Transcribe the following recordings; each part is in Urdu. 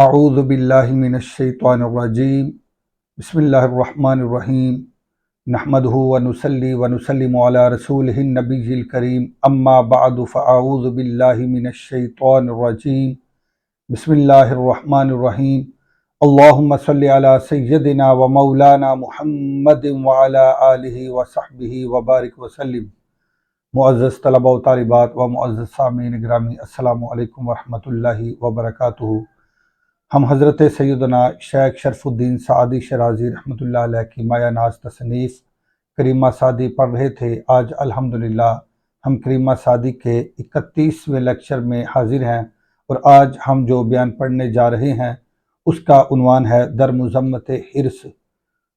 اعوذ باللہ من الشیطان الرجیم بسم اللہ الرحمن الرحیم نحمدہ ونصلی ونسلم علی رسولہ النبی الکریم اما بعد فاعوذ باللہ من الشیطان الرجیم بسم اللہ الرحمن الرحیم اللہم صلی علی سیدنا و مولانا محمد وعلی آلہ وصحبہ وبارک وسلم۔ معزز طلبہ و طالبات و معزز سامعین گرامی، السلام علیکم ورحمۃ اللہ وبرکاتہ۔ ہم حضرت سیدنا شیخ شرف الدین سعدی شیرازی رحمۃ اللہ علیہ کی مایہ ناز تصنیف کریمہ سعدی پڑھ رہے تھے۔ آج الحمدللہ ہم کریمہ سعدی کے 31ویں لیکچر میں حاضر ہیں، اور آج ہم جو بیان پڑھنے جا رہے ہیں اس کا عنوان ہے در مذمت حرص۔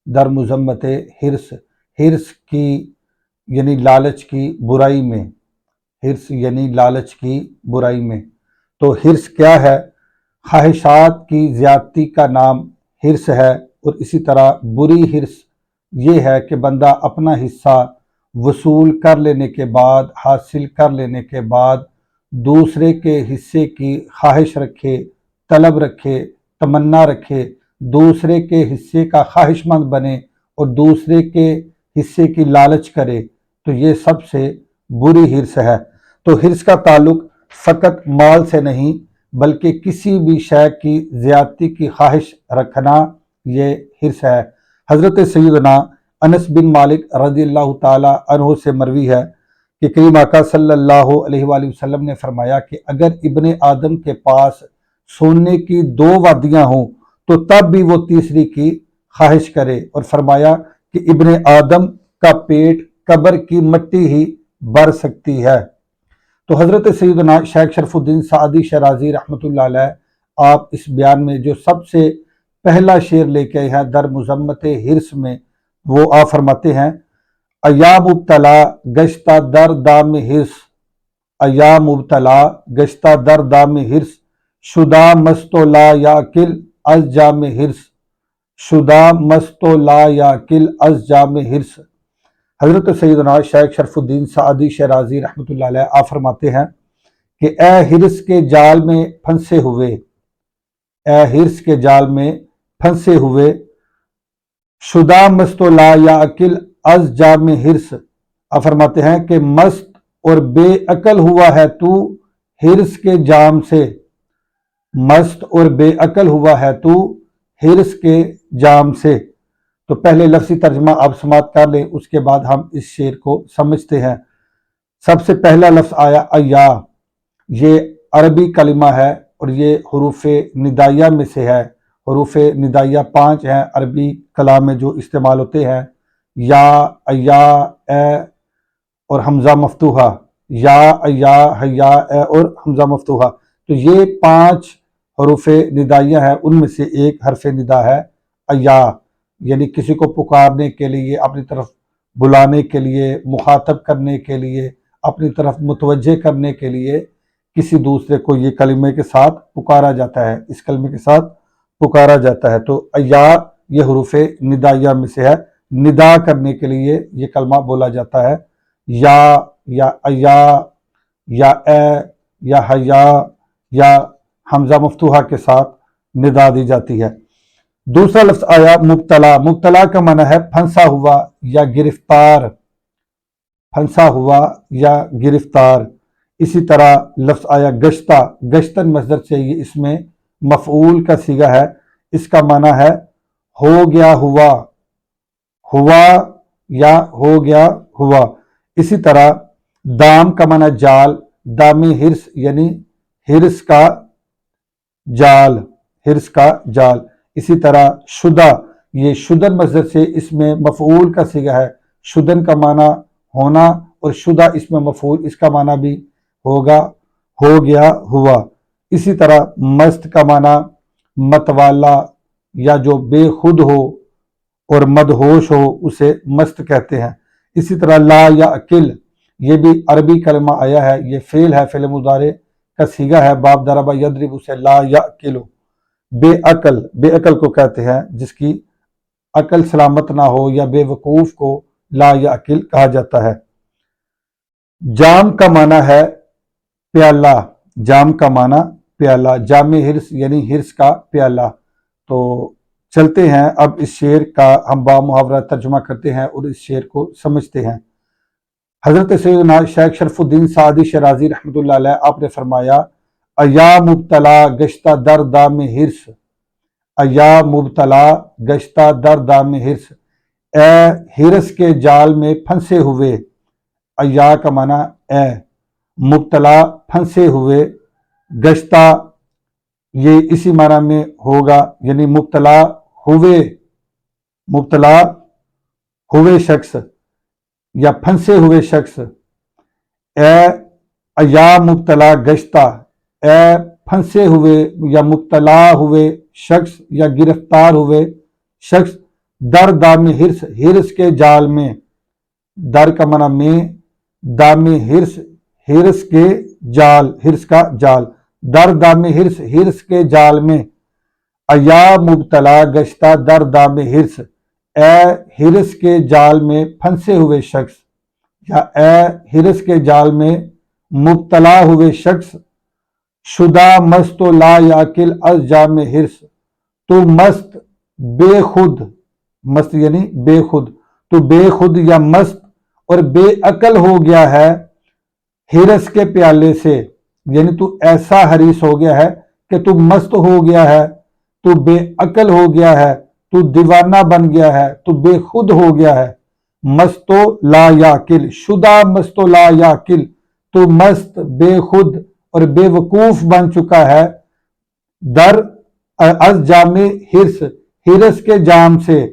در مذمت حرص، حرص کی یعنی لالچ کی برائی میں، حرص یعنی لالچ کی برائی میں۔ تو حرص کیا ہے؟ خواہشات کی زیادتی کا نام حرص ہے، اور اسی طرح بری حرص یہ ہے کہ بندہ اپنا حصہ وصول کر لینے کے بعد، حاصل کر لینے کے بعد دوسرے کے حصے کی خواہش رکھے، طلب رکھے، تمنا رکھے، دوسرے کے حصے کا خواہش مند بنے اور دوسرے کے حصے کی لالچ کرے، تو یہ سب سے بری حرص ہے۔ تو حرص کا تعلق فقط مال سے نہیں بلکہ کسی بھی شے کی زیادتی کی خواہش رکھنا، یہ حرص ہے۔ حضرت سیدنا انس بن مالک رضی اللہ تعالی عنہ سے مروی ہے کہ کریم آقا صلی اللہ علیہ وآلہ وسلم نے فرمایا کہ اگر ابن آدم کے پاس سونے کی 2 وادیاں ہوں تو تب بھی وہ تیسری کی خواہش کرے، اور فرمایا کہ ابن آدم کا پیٹ قبر کی مٹی ہی بھر سکتی ہے۔ تو حضرت سیدنا شیخ شرف الدین سعدی شیرازی رحمۃ اللہ علیہ آپ اس بیان میں جو سب سے پہلا شعر لے کے آئے ہیں در مذمت حرص میں، وہ آپ فرماتے ہیں: ایا مبتلا گشتہ در دام حرص، ایا مبتلا گشتہ در دام حرص، شدہ مست و لا یعقل از جام حرص، شدہ مست و لا یعقل از جام حرص۔ حضرت سیدنا شیخ شرف الدین سعدی شیرازی رحمۃ اللہ علیہ آپ فرماتے ہیں کہ اے حرص کے جال میں پھنسے ہوئے، اے حرص کے جال میں پھنسے ہوئے، شدہ مست و لا یعقل از جام حرص۔ آپ فرماتے ہیں کہ مست اور بے عقل ہوا ہے تو حرص کے جام سے، مست اور بے عقل ہوا ہے تو حرص کے جام سے۔ تو پہلے لفظی ترجمہ آپ سماعت کر لیں، اس کے بعد ہم اس شعر کو سمجھتے ہیں۔ سب سے پہلا لفظ آیا ایا، یہ عربی کلمہ ہے اور یہ حروف ندائیہ میں سے ہے۔ حروف ندائیہ 5 ہیں عربی کلام میں جو استعمال ہوتے ہیں: یا، ایا، اے اور حمزہ مفتوحہ، یا، ایا، حیا، اے اور حمزہ مفتوحہ۔ تو یہ 5 حروف ندائیہ ہیں، ان میں سے ایک حرف ندا ہے ایا، یعنی کسی کو پکارنے کے لیے، اپنی طرف بلانے کے لیے، مخاطب کرنے کے لیے، اپنی طرف متوجہ کرنے کے لیے کسی دوسرے کو یہ کلمے کے ساتھ پکارا جاتا ہے، اس کلمے کے ساتھ پکارا جاتا ہے۔ تو ایا یہ حروف ندائیہ میں سے ہے، ندا کرنے کے لیے یہ کلمہ بولا جاتا ہے۔ یا ایا، یا اے، یا حیا، یا حمزہ مفتوحہ کے ساتھ ندا دی جاتی ہے۔ دوسرا لفظ آیا مبتلا۔ مبتلا کا معنی ہے پھنسا ہوا یا گرفتار، پھنسا ہوا یا گرفتار۔ اسی طرح لفظ آیا گشتہ۔ گشتن مصدر سے یہ اس میں مفعول کا صیغہ ہے، اس کا معنی ہے ہو گیا ہوا، ہوا یا ہو گیا ہوا۔ اسی طرح دام کا معنی جال، دام حرص یعنی حرص کا جال، حرص کا جال۔ اسی طرح شدہ، یہ شدن مصدر سے اس میں مفعول کا صیغہ ہے، شدن کا معنی ہونا اور شدہ اس میں مفعول، اس کا معنی بھی ہوگا ہو گیا ہوا۔ اسی طرح مست کا معنی متوالا یا جو بے خود ہو اور مدہوش ہو اسے مست کہتے ہیں۔ اسی طرح لا یعقل، یہ بھی عربی کلمہ آیا ہے، یہ فعل ہے، فعل مضارع کا صیغہ ہے، باب ضرب یضرب سے لا یعقل، بے عقل، بے عقل کو کہتے ہیں جس کی عقل سلامت نہ ہو، یا بے وقوف کو لا یعقل کہا جاتا ہے۔ جام کا معنی ہے پیالہ، جام کا معنی پیالہ، جام حرص یعنی حرص کا پیالہ۔ تو چلتے ہیں اب اس شعر کا ہم با محاورہ ترجمہ کرتے ہیں اور اس شعر کو سمجھتے ہیں۔ حضرت سیدنا شیخ شرف الدین سعدی شیرازی رحمۃ اللہ علیہ آپ نے فرمایا، ایا مبتلا گشتہ در دام حرص، ایا مبتلا گشتہ در دام حرص، اے حرص کے جال میں پھنسے ہوئے، ایا کا معنی اے، مبتلا پھنسے ہوئے، گشتہ یہ اسی معنی میں ہوگا، یعنی مبتلا ہوئے شخص یا پھنسے ہوئے شخص، اے ایا مبتلا گشتہ، اے پھنسے ہوئے یا مبتلا ہوئے شخص یا گرفتار ہوئے شخص، در دام حرص، حرص کے جال میں، در کا معنی میں، دام حرص، حرص کے جال، حرص کا جال، در دام حرص، حرص کے جال میں، ایا مبتلا گشتہ در دام حرص، اے حرص کے جال میں پھنسے ہوئے شخص یا اے حرص کے جال میں مبتلا ہوئے شخص، شدہ مست و لا یاکل از جام حرص، تو مست بے خود، مست یعنی بے خود، تو بے خود یا مست اور بے عقل ہو گیا ہے حرص کے پیالے سے، یعنی تو ایسا حریص ہو گیا ہے کہ تو مست ہو گیا ہے، تو بے عقل ہو گیا ہے، تو دیوانہ بن گیا ہے، تو بے خود ہو گیا ہے۔ مست و لا یاکل، شدہ مست و لا یاکل، تو مست، بے خود اور بے وقوف بن چکا ہے، در از جام حرص، حرص کے جام سے،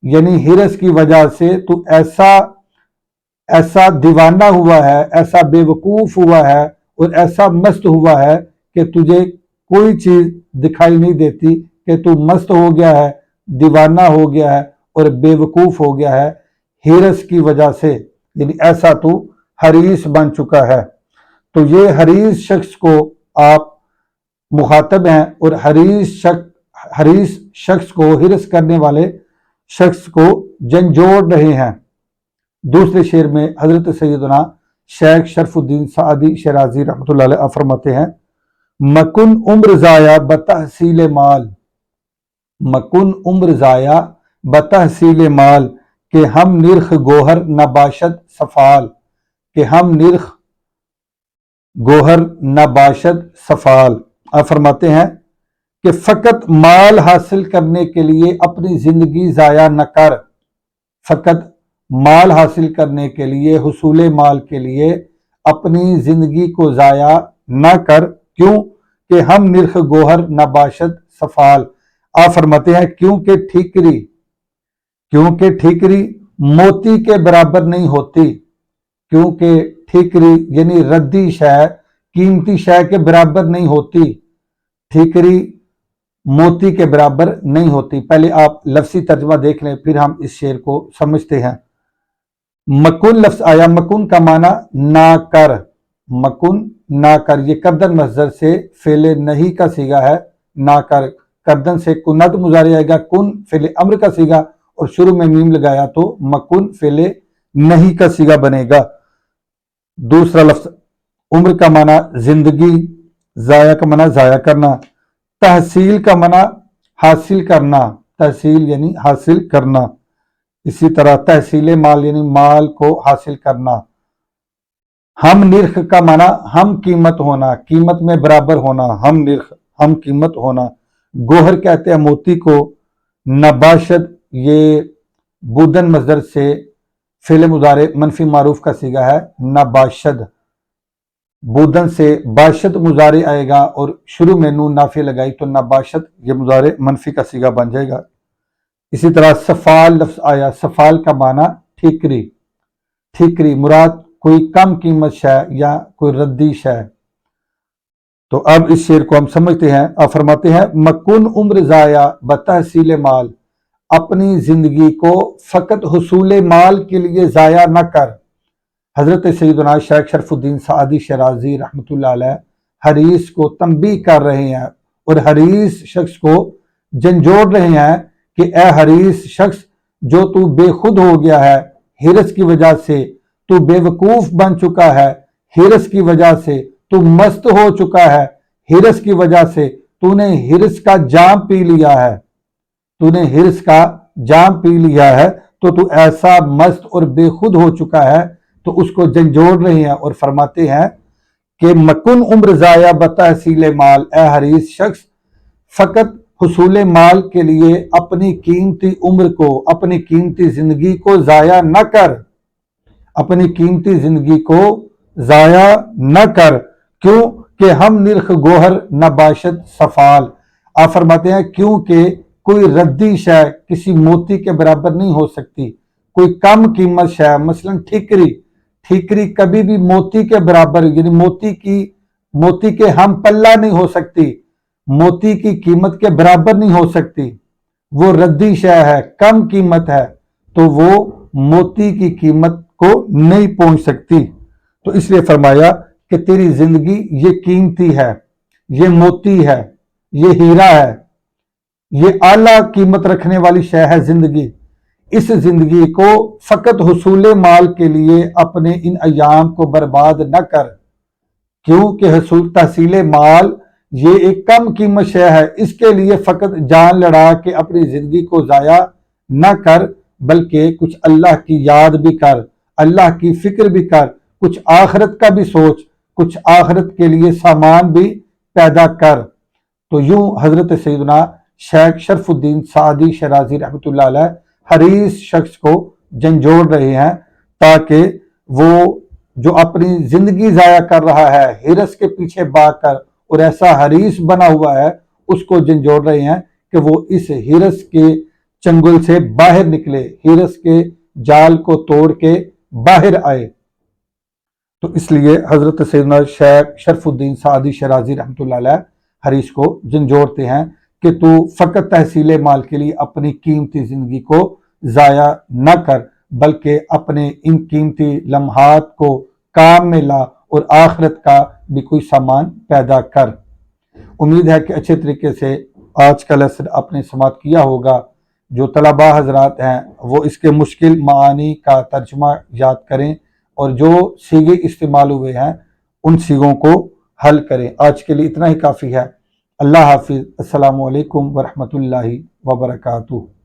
یعنی حرص کی وجہ سے تو ایسا دیوانہ ہوا ہے، ایسا بے وقوف ہوا ہے اور ایسا مست ہوا ہے کہ تجھے کوئی چیز دکھائی نہیں دیتی، کہ تو مست ہو گیا ہے، دیوانہ ہو گیا ہے اور بے وقوف ہو گیا ہے حرص کی وجہ سے، یعنی ایسا تو حریص بن چکا ہے۔ تو یہ حریص شخص کو آپ مخاطب ہیں اور حریص شخص کو، حرص کرنے والے شخص کو جھنجھوڑ رہے ہیں۔ دوسرے شعر میں حضرت سیدنا شیخ شرف الدین سعدی شیرازی رحمۃ اللہ علیہ فرماتے ہیں، مکن عمر ضائع بتحصیل مال، مکن عمر ضائع بتحصیل مال، کہ ہم نرخ گوہر نباشد سفال، کہ ہم نرخ گوہر نباشد سفال۔ آپ فرماتے ہیں کہ فقط مال حاصل کرنے کے لیے اپنی زندگی ضائع نہ کر، فقط مال حاصل کرنے کے لیے، حصول مال کے لیے اپنی زندگی کو ضائع نہ کر، کیوں کہ ہم نرخ گوہر نباشد سفال۔ آپ فرماتے ہیں کیونکہ ٹھیکری موتی کے برابر نہیں ہوتی، کیونکہ ٹھیکری یعنی ردی شے، قیمتی شے کے برابر نہیں ہوتی، ٹھیکری موتی کے برابر نہیں ہوتی۔ پہلے آپ لفظی ترجمہ دیکھ لیں، پھر ہم اس شعر کو سمجھتے ہیں۔ مکن لفظ آیا، مکن کا معنی نہ کر، مکن نہ کر، یہ کردن مصدر سے فعل نہیں کا صیغہ ہے، نہ کر، کردن سے کنت مضارع آئے گا، کن فعل امر کا صیغہ اور شروع میں میم لگایا تو مکن فعل نہیں کا صیغہ بنے گا۔ دوسرا لفظ عمر کا معنی زندگی، ضائع کا معنی ضائع کرنا، تحصیل کا معنی حاصل کرنا، تحصیل یعنی حاصل کرنا، اسی طرح تحصیل مال یعنی مال کو حاصل کرنا۔ ہم نرخ کا معنی ہم قیمت ہونا، قیمت میں برابر ہونا، ہم نرخ، ہم قیمت ہونا۔ گوہر کہتے ہیں موتی کو، نباشد یہ بودن مصدر سے فعل مضارع منفی معروف کا صیغہ ہے، نباشد، بودن سے باشد مضارع آئے گا اور شروع میں نون نافع لگائی تو نباشد یہ مضارع منفی کا صیغہ بن جائے گا۔ اسی طرح سفال لفظ آیا، سفال کا معنی ٹھیکری، ٹھیکری مراد کوئی کم قیمت شے یا کوئی ردی شے۔ تو اب اس شعر کو ہم سمجھتے ہیں۔ آپ فرماتے ہیں مکن عمر ضائع بتحصیل مال، اپنی زندگی کو فقط حصول مال کے لیے ضائع نہ کر۔ حضرت سیدنا شیخ شرف الدین سعدی شیرازی رحمۃ اللہ علیہ حریص کو تنبیہ کر رہے ہیں اور حریص شخص کو جھنجھوڑ رہے ہیں کہ اے حریص شخص، جو تو بے خود ہو گیا ہے حرص کی وجہ سے، تو بے وقوف بن چکا ہے حرص کی وجہ سے، تو مست ہو چکا ہے ہرس کی وجہ سے تو نے ہرس کا جام پی لیا ہے، تو نے ہرس کا جام پی لیا ہے، تو ایسا مست اور بے خود ہو چکا ہے، تو اس کو جھنجھوڑ رہے ہیں اور فرماتے ہیں کہ مکن عمر ضائع بتحصیل مال، اے حریص شخص فقط حصول مال کے لیے اپنی قیمتی عمر کو، اپنی قیمتی زندگی کو ضائع نہ کر، اپنی قیمتی زندگی کو ضائع نہ کر، کیوں کہ ہم نرخ گوہر نہ باشد سفال، آپ فرماتے ہیں کیونکہ کوئی ردی شے کسی موتی کے برابر نہیں ہو سکتی، کوئی کم قیمت شے مثلا ٹھیکری کبھی بھی موتی کے برابر، یعنی موتی کے ہم پلہ نہیں ہو سکتی، موتی کی قیمت کے برابر نہیں ہو سکتی، وہ ردی شے ہے، کم قیمت ہے، تو وہ موتی کی قیمت کو نہیں پہنچ سکتی۔ تو اس لیے فرمایا کہ تیری زندگی یہ قیمتی ہے، یہ موتی ہے، یہ ہیرا ہے، یہ اعلیٰ قیمت رکھنے والی شے ہے زندگی، اس زندگی کو فقط حصول مال کے لیے اپنے ان ایام کو برباد نہ کر، کیونکہ تحصیل مال یہ ایک کم قیمت شے ہے، اس کے لیے فقط جان لڑا کے اپنی زندگی کو ضائع نہ کر، بلکہ کچھ اللہ کی یاد بھی کر، اللہ کی فکر بھی کر، کچھ آخرت کا بھی سوچ، کچھ آخرت کے لیے سامان بھی پیدا کر۔ تو یوں حضرت سیدنا شیخ شرف الدین سعدی شیرازی رحمۃ اللہ علیہ حریص شخص کو جھنجھوڑ رہے ہیں، تاکہ وہ جو اپنی زندگی ضائع کر رہا ہے ہرس کے پیچھے بھاگ کر اور ایسا حریص بنا ہوا ہے، اس کو جھنجھوڑ رہے ہیں کہ وہ اس ہرس کے چنگل سے باہر نکلے، ہرس کے جال کو توڑ کے باہر آئے۔ تو اس لیے حضرت سیدنا شیخ شرف الدین سعدی شیرازی رحمۃ اللہ علیہ حریص کو جھنجھوڑتے ہیں کہ تو فقط تحصیل مال کے لیے اپنی قیمتی زندگی کو ضائع نہ کر، بلکہ اپنے ان قیمتی لمحات کو کام میں لا اور آخرت کا بھی کوئی سامان پیدا کر۔ امید ہے کہ اچھے طریقے سے آج کا لیسن آپ نے سماعت کیا ہوگا۔ جو طلباء حضرات ہیں وہ اس کے مشکل معانی کا ترجمہ یاد کریں اور جو سیغے استعمال ہوئے ہیں ان سیغوں کو حل کریں۔ آج کے لیے اتنا ہی کافی ہے۔ اللہ حافظ۔ السلام علیکم ورحمۃ اللہ وبرکاتہ۔